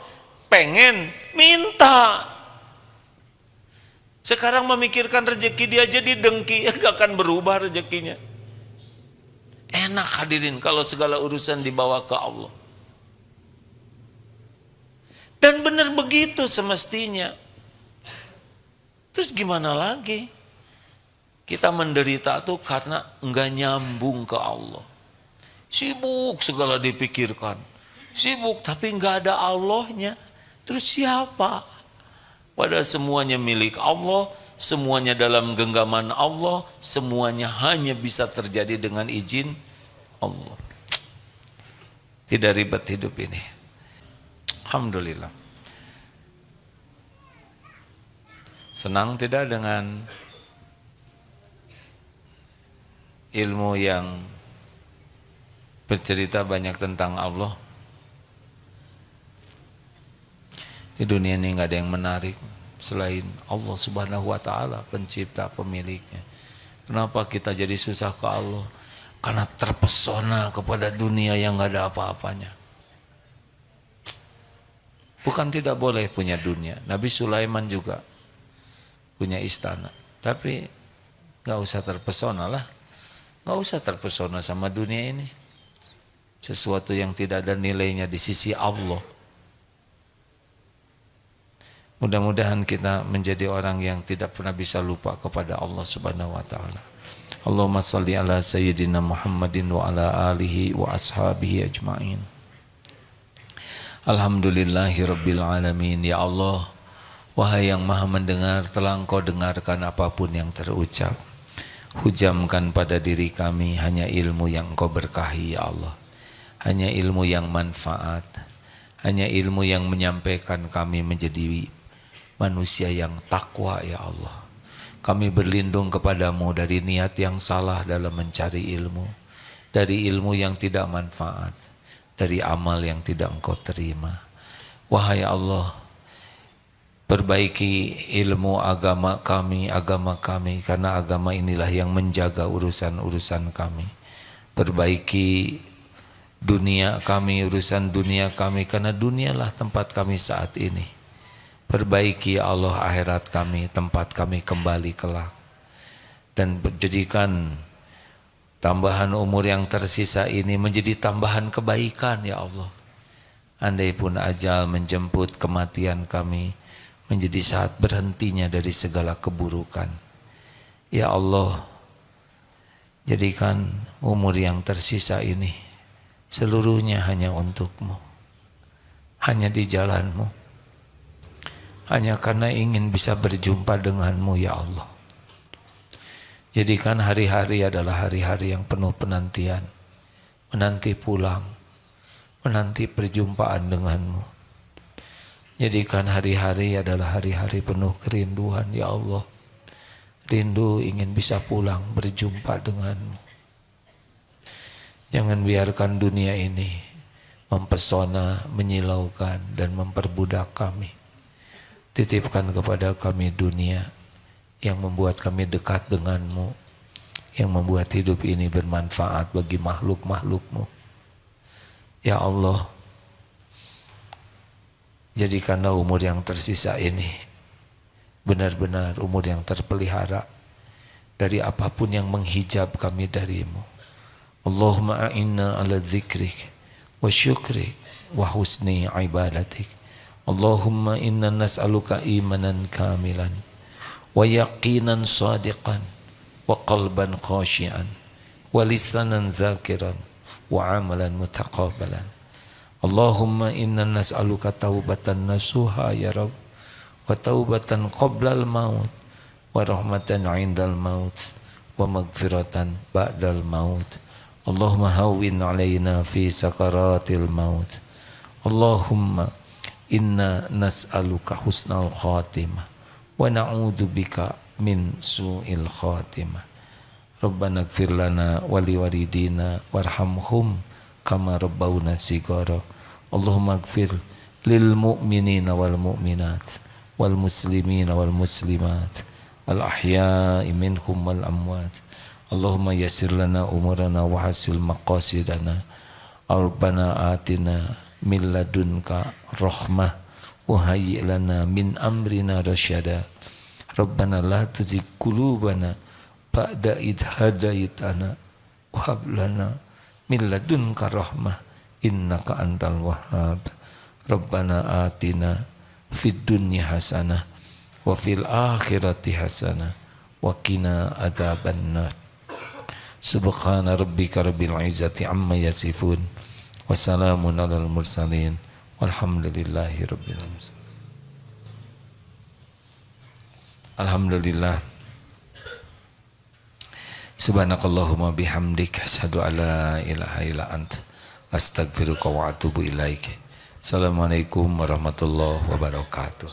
Speaker 1: Pengen, minta. Sekarang memikirkan rezeki dia jadi dengki, gak akan berubah rezekinya. Enak hadirin kalau segala urusan dibawa ke Allah. Dan benar begitu semestinya. Terus gimana lagi? Kita menderita tuh karena enggak nyambung ke Allah. Sibuk segala dipikirkan. Sibuk tapi enggak ada Allahnya. Terus siapa? Padahal semuanya milik Allah, semuanya dalam genggaman Allah, semuanya hanya bisa terjadi dengan izin Allah. Tidak ribet hidup ini. Alhamdulillah. Senang tidak dengan ilmu yang bercerita banyak tentang Allah? Di dunia ini nggak ada yang menarik selain Allah Subhanahu wa Ta'ala, pencipta, pemiliknya. Kenapa kita jadi susah ke Allah? Karena terpesona kepada dunia yang nggak ada apa-apanya. Bukan tidak boleh punya dunia. Nabi Sulaiman juga punya istana, tapi nggak usah terpesona lah. Nggak usah terpesona sama dunia ini. Sesuatu yang tidak ada nilainya di sisi Allah. Mudah-mudahan kita menjadi orang yang tidak pernah bisa lupa kepada Allah Subhanahu wa taala. Allahumma shalli ala sayyidina Muhammadin wa ala alihi wa ashabihi ajmain. Alhamdulillahirabbil alamin. Ya Allah, wahai yang Maha mendengar, telah Engkau dengarkan apapun yang terucap. Hujamkan pada diri kami hanya ilmu yang Engkau berkahi ya Allah. Hanya ilmu yang manfaat. Hanya ilmu yang menyampaikan kami menjadi manusia yang takwa ya Allah. Kami berlindung kepadamu dari niat yang salah dalam mencari ilmu, dari ilmu yang tidak manfaat, dari amal yang tidak Engkau terima. Wahai Allah, perbaiki ilmu agama kami, karena agama inilah yang menjaga urusan-urusan kami. Perbaiki dunia kami, urusan dunia kami, karena dunialah tempat kami saat ini. Perbaiki ya Allah akhirat kami, tempat kami kembali kelak. Dan jadikan tambahan umur yang tersisa ini menjadi tambahan kebaikan ya Allah. Andai pun ajal menjemput kematian kami, menjadi saat berhentinya dari segala keburukan. Ya Allah, jadikan umur yang tersisa ini seluruhnya hanya untuk-Mu, hanya di jalan-Mu, hanya karena ingin bisa berjumpa dengan-Mu ya Allah. Jadikan hari-hari adalah hari-hari yang penuh penantian, menanti pulang, menanti perjumpaan dengan-Mu. Jadikan hari-hari adalah hari-hari penuh kerinduan ya Allah. Rindu ingin bisa pulang berjumpa dengan-Mu. Jangan biarkan dunia ini mempesona, menyilaukan dan memperbudak kami. Titipkan kepada kami dunia yang membuat kami dekat dengan-Mu, yang membuat hidup ini bermanfaat bagi makhluk-makhluk-Mu. Ya Allah, jadikanlah umur yang tersisa ini benar-benar umur yang terpelihara dari apapun yang menghijab kami dari-Mu. Allahumma a'inna ala dzikrik wa syukrik wa husni ibadatik. Allahumma inna nas'aluka imanan kamilan wa yaqinan sadiqan wa qalban khashian wa lisanan zakiran wa amalan mutaqabbalan. Allahumma inna nas'aluka taubatan nasuha ya Rabb, wa taubatan qoblal maut, wa rahmatan indal maut, wa magfiratan ba'dal maut. Allahumma hawwin alaina fi sakaratil maut. Allahumma inna nas'aluka husnal khatimah wa na'udzu bika min su'il khatimah. Rabbana ighfir lana wa liwalidina warhamhum kama rabbawna shighara. Allahumma ighfir lil mu'minina wal mu'minat wal muslimina wal muslimat al ahya'i minhum wal amwat. Allahumma yassir lana umurana wa hasil maqasidana. Rabbana atina min ladunka rahmah wa hayyi' lana min amrina rasyada. Rabbana la tuzigh qulubana ba'da idh hadaitana wa hab lana min ladunka rahmah innaka antal wahhab. Rabbana atina fid dunya hasanah wa fil akhirati hasanah wa qina adzabannar. Subhana rabbika rabbil izzati amma yasifun. Wassalamun alal mursalin walhamdulillahi rabbil alamin. Alhamdulillah. Subhanakallahumma bihamdik asyhadu an la ilaha illa anta astaghfiruka wa atubu ilaik. Assalamualaikum warahmatullahi wabarakatuh.